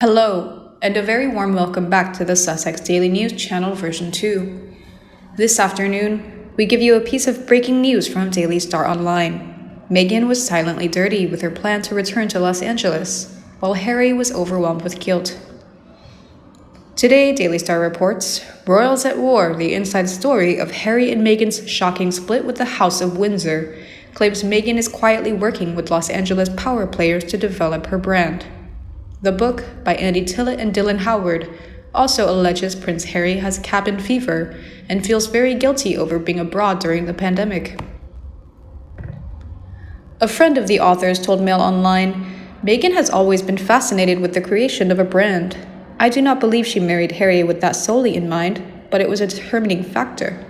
Hello, and a very warm welcome back to the Sussex Daily News Channel version 2. This afternoon, we give you a piece of breaking news from Daily Star Online. Meghan was silently dirty with her plan to return to Los Angeles, while Harry was overwhelmed with guilt. Today, Daily Star reports, Royals at War, the inside story of Harry and Meghan's shocking split with the House of Windsor, claims Meghan is quietly working with Los Angeles power players to develop her brand. The book, by Andy Tillett and Dylan Howard, also alleges Prince Harry has cabin fever and feels very guilty over being abroad during the pandemic. A friend of the authors told Mail Online, Meghan has always been fascinated with the creation of a brand. I do not believe she married Harry with that solely in mind, but it was a determining factor.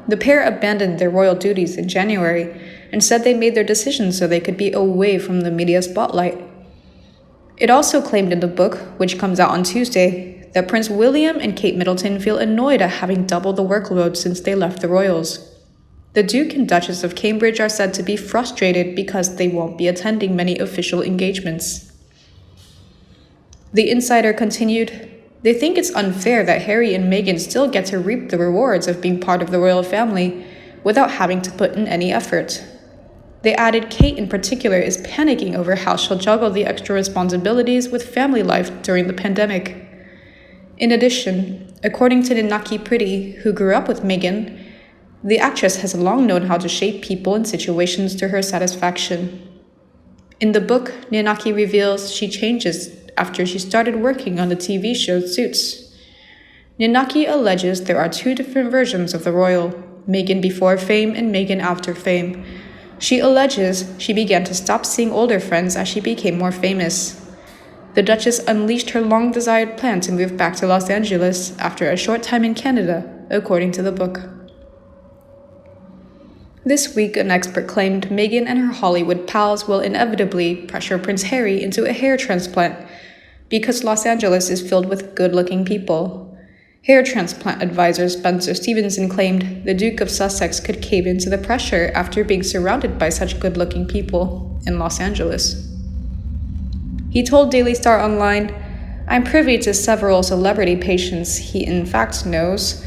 The pair abandoned their royal duties in January and said they made their decision so they could be away from the media spotlight. It also claimed in the book, which comes out on Tuesday, that Prince William and Kate Middleton feel annoyed at having doubled the workload since they left the royals. The Duke and Duchess of Cambridge are said to be frustrated because they won't be attending many official engagements. The insider continued, they think it's unfair that Harry and Meghan still get to reap the rewards of being part of the royal family without having to put in any effort. They added Kate in particular is panicking over how she'll juggle the extra responsibilities with family life during the pandemic. In addition, according to Ninaki Pretty, who grew up with Meghan, the actress has long known how to shape people and situations to her satisfaction. In the book, Ninaki reveals she changes after she started working on the TV show Suits. Ninaki alleges there are two different versions of the royal, Meghan before fame and Meghan after fame. She alleges she began to stop seeing older friends as she became more famous. The Duchess unleashed her long-desired plan to move back to Los Angeles after a short time in Canada, according to the book. This week, an expert claimed Meghan and her Hollywood pals will inevitably pressure Prince Harry into a hair transplant because Los Angeles is filled with good-looking people. Hair transplant advisor Spencer Stevenson claimed the Duke of Sussex could cave into the pressure after being surrounded by such good-looking people in Los Angeles. He told Daily Star Online, I'm privy to several celebrity patients he in fact knows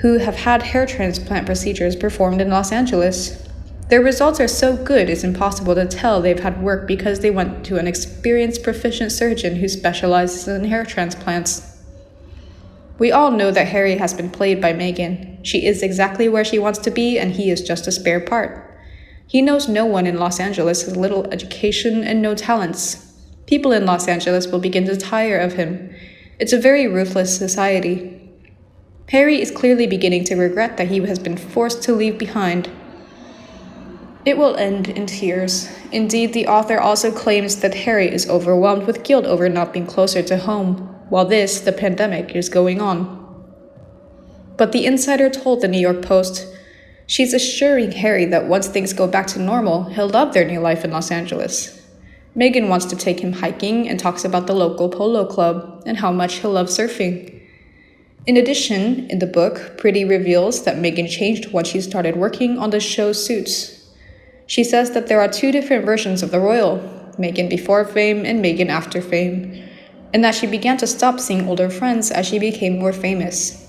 who have had hair transplant procedures performed in Los Angeles. Their results are so good it's impossible to tell they've had work because they went to an experienced, proficient surgeon who specializes in hair transplants. We all know that Harry has been played by Meghan. She is exactly where she wants to be, and he is just a spare part. He knows no one in Los Angeles has little education and no talents. People in Los Angeles will begin to tire of him. It's a very ruthless society. Harry is clearly beginning to regret that he has been forced to leave behind. It will end in tears. Indeed, the author also claims that Harry is overwhelmed with guilt over not being closer to home, while the pandemic, is going on. But the insider told the New York Post, she's assuring Harry that once things go back to normal, he'll love their new life in Los Angeles. Meghan wants to take him hiking and talks about the local polo club and how much he'll love surfing. In addition, in the book, Pretty reveals that Meghan changed once she started working on the show Suits. She says that there are two different versions of the royal, Meghan before fame and Meghan after fame, and that she began to stop seeing older friends as she became more famous.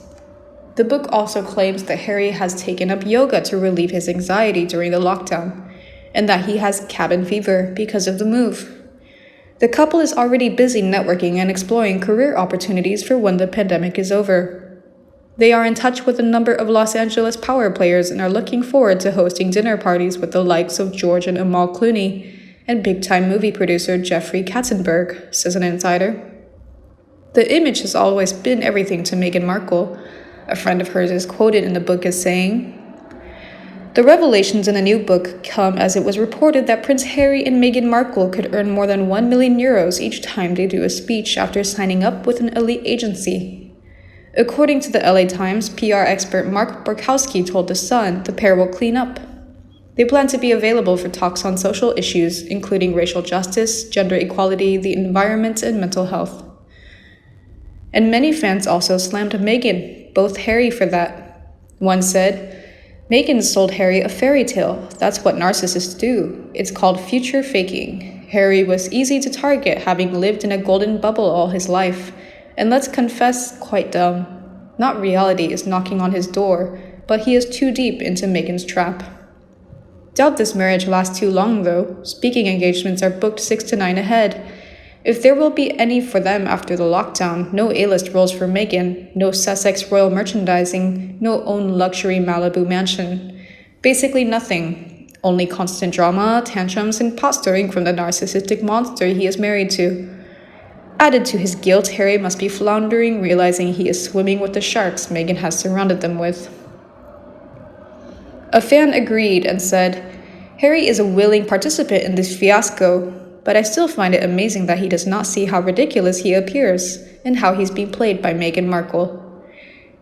The book also claims that Harry has taken up yoga to relieve his anxiety during the lockdown, and that he has cabin fever because of the move. The couple is already busy networking and exploring career opportunities for when the pandemic is over. They are in touch with a number of Los Angeles power players and are looking forward to hosting dinner parties with the likes of George and Amal Clooney and big-time movie producer Jeffrey Katzenberg, says an insider. The image has always been everything to Meghan Markle. A friend of hers is quoted in the book as saying, the revelations in the new book come as it was reported that Prince Harry and Meghan Markle could earn more than €1 million each time they do a speech after signing up with an elite agency. According to the LA Times, PR expert Mark Borkowski told The Sun the pair will clean up. They plan to be available for talks on social issues, including racial justice, gender equality, the environment, and mental health. And many fans also slammed Meghan, both Harry for that. One said, Meghan sold Harry a fairy tale. That's what narcissists do. It's called future faking. Harry was easy to target, having lived in a golden bubble all his life, and let's confess, quite dumb. Not reality is knocking on his door, but he is too deep into Meghan's trap. Doubt this marriage lasts too long, though. Speaking engagements are booked 6 to 9 ahead. If there will be any for them after the lockdown, no A-list roles for Meghan, no Sussex royal merchandising, no own luxury Malibu mansion. Basically nothing. Only constant drama, tantrums, and pot stirring from the narcissistic monster he is married to. Added to his guilt, Harry must be floundering, realizing he is swimming with the sharks Meghan has surrounded them with. A fan agreed and said, "Harry is a willing participant in this fiasco, but I still find it amazing that he does not see how ridiculous he appears and how he's being played by Meghan Markle.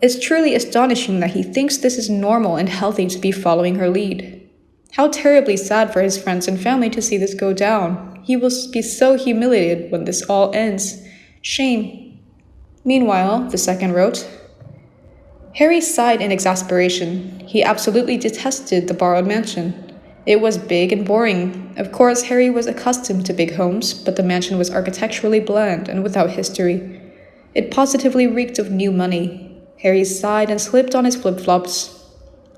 It's truly astonishing that he thinks this is normal and healthy to be following her lead. How terribly sad for his friends and family to see this go down. He will be so humiliated when this all ends. Shame." Meanwhile, the second wrote, Harry sighed in exasperation. He absolutely detested the borrowed mansion. It was big and boring. Of course, Harry was accustomed to big homes, but the mansion was architecturally bland and without history. It positively reeked of new money. Harry sighed and slipped on his flip-flops.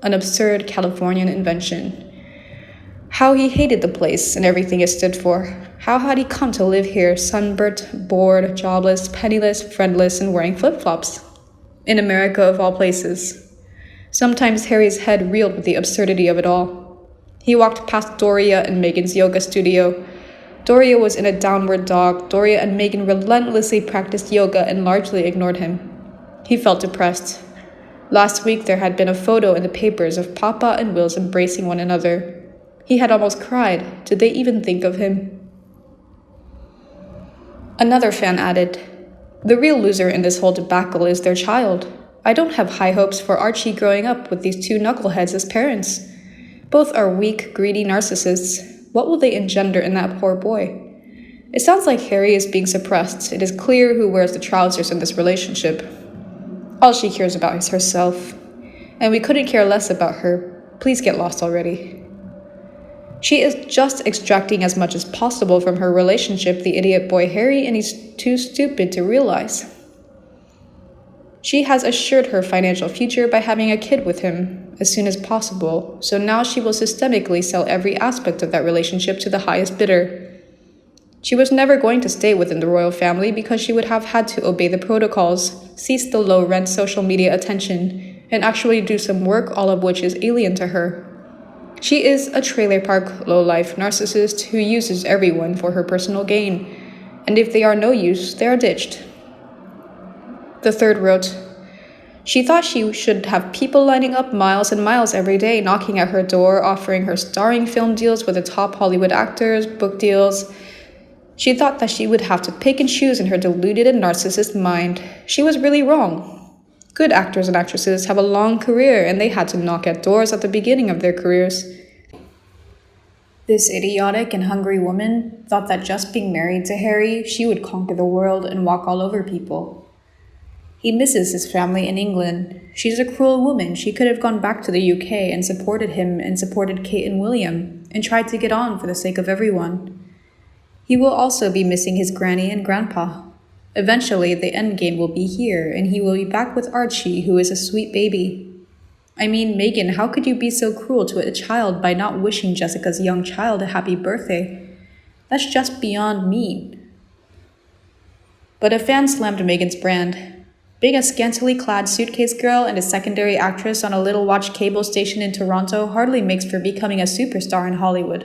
An absurd Californian invention. How he hated the place and everything it stood for. How had he come to live here, sunburnt, bored, jobless, penniless, friendless, and wearing flip-flops? In America of all places. Sometimes Harry's head reeled with the absurdity of it all. He walked past Doria and Meghan's yoga studio. Doria was in a downward dog. Doria and Meghan relentlessly practiced yoga and largely ignored him. He felt depressed. Last week there had been a photo in the papers of Papa and Wills embracing one another. He had almost cried. Did they even think of him? Another fan added, "The real loser in this whole debacle is their child. I don't have high hopes for Archie growing up with these two knuckleheads as parents. Both are weak, greedy narcissists. What will they engender in that poor boy? It sounds like Harry is being suppressed. It is clear who wears the trousers in this relationship. All she cares about is herself. And we couldn't care less about her. Please get lost already." She is just extracting as much as possible from her relationship, the idiot boy Harry, and he's too stupid to realize. She has assured her financial future by having a kid with him as soon as possible, so now she will systemically sell every aspect of that relationship to the highest bidder. She was never going to stay within the royal family because she would have had to obey the protocols, cease the low-rent social media attention, and actually do some work, all of which is alien to her. She is a trailer park, low-life narcissist who uses everyone for her personal gain, and if they are no use, they are ditched. The third wrote, "She thought she should have people lining up miles and miles every day, knocking at her door, offering her starring film deals with the top Hollywood actors, book deals. She thought that she would have to pick and choose in her deluded and narcissist mind. She was really wrong. Good actors and actresses have a long career, and they had to knock at doors at the beginning of their careers. This idiotic and hungry woman thought that just being married to Harry, she would conquer the world and walk all over people. He misses his family in England. She's a cruel woman. She could have gone back to the UK and supported him and supported Kate and William and tried to get on for the sake of everyone. He will also be missing his granny and grandpa. Eventually, the endgame will be here, and he will be back with Archie, who is a sweet baby. I mean, Meghan, how could you be so cruel to a child by not wishing Jessica's young child a happy birthday? That's just beyond mean." But a fan slammed Meghan's brand. Being a scantily clad suitcase girl and a secondary actress on a little watch cable station in Toronto hardly makes for becoming a superstar in Hollywood.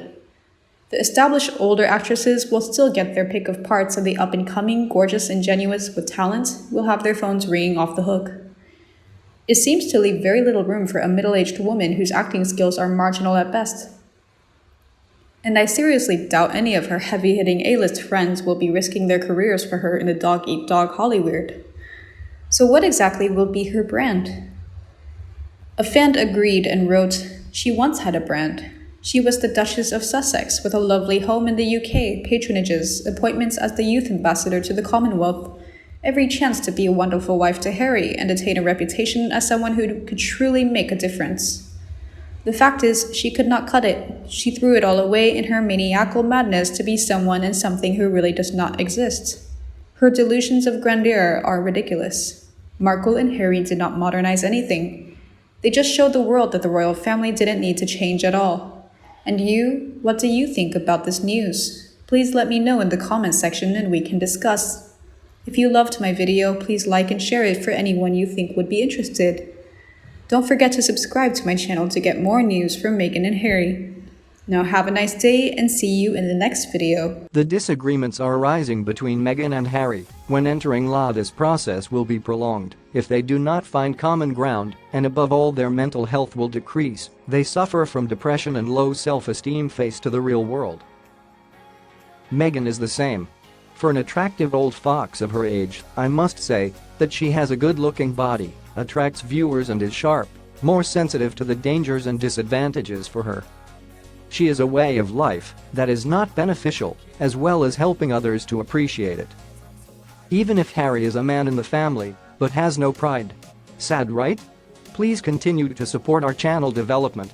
The established older actresses will still get their pick of parts, and the up-and-coming, gorgeous, ingenuous with talent will have their phones ringing off the hook. It seems to leave very little room for a middle-aged woman whose acting skills are marginal at best. And I seriously doubt any of her heavy-hitting A-list friends will be risking their careers for her in the Dogeatdog Hollyweird. So what exactly will be her brand? A fan agreed and wrote, "She once had a brand. She was the Duchess of Sussex with a lovely home in the UK, patronages, appointments as the youth ambassador to the Commonwealth, every chance to be a wonderful wife to Harry and attain a reputation as someone who could truly make a difference. The fact is, she could not cut it. She threw it all away in her maniacal madness to be someone and something who really does not exist. Her delusions of grandeur are ridiculous. Markle and Harry did not modernize anything. They just showed the world that the royal family didn't need to change at all. And you, what do you think about this news? Please let me know in the comments section and we can discuss. If you loved my video, please like and share it for anyone you think would be interested. Don't forget to subscribe to my channel to get more news from Meghan and Harry. Now have a nice day and see you in the next video. The disagreements are arising between Meghan and Harry. When entering law, this process will be prolonged. If they do not find common ground, and above all their mental health will decrease, they suffer from depression and low self-esteem face to the real world. Meghan is the same. For an attractive old fox of her age, I must say that she has a good-looking body, attracts viewers and is sharp, more sensitive to the dangers and disadvantages for her. She is a way of life that is not beneficial, as well as helping others to appreciate it. Even if Harry is a man in the family, but has no pride. Sad, right? Please continue to support our channel development